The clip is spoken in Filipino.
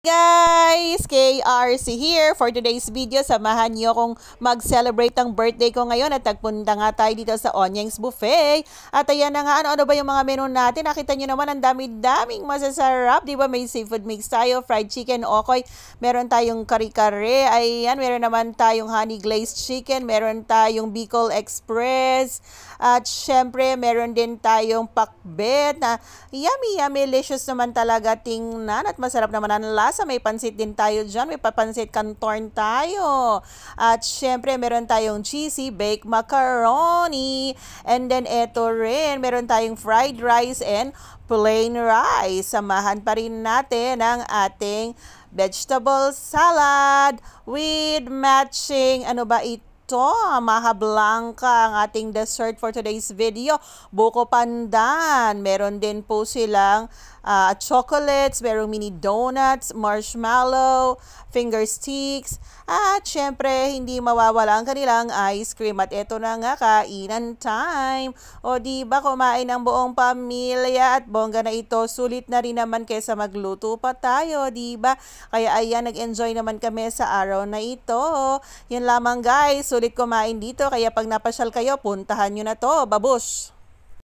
Guys, KRC here. For today's video, samahan niyo akong mag-celebrate ang birthday ko ngayon at nagpunta nga tayo dito sa Onyeng's Buffet. At ayan na nga, ano ba yung mga menu natin? Nakita niyo naman, ang dami-daming masasarap. Di ba may seafood mix tayo, fried chicken, okoy. Meron tayong kare-kare. Ayan, meron naman tayong honey glazed chicken. Meron tayong Bicol Express. At syempre, meron din tayong pakbet na yummy, licious naman talaga tingnan at masarap naman ang lasa. May pansit din tayo dyan. May papansit canton tayo. At syempre, meron tayong cheesy baked macaroni. And then, eto rin, meron tayong fried rice and plain rice. Samahan pa rin natin ang ating vegetable salad with matching, ano ba ito? Maha Blanca ang ating dessert for today's video. Buko pandan. Meron din po silang chocolates, merong mini donuts, marshmallow, finger sticks, at syempre hindi mawawala ang kanilang ice cream. At eto na nga, kainan time. O diba, kumain ang buong pamilya at bongga na ito. Sulit na rin naman kaysa magluto pa tayo, diba? Kaya ayan, nag-enjoy naman kami sa araw na ito. Yan lamang guys, sulit kumain dito. Kaya pag napasyal kayo, puntahan nyo na to. Babush!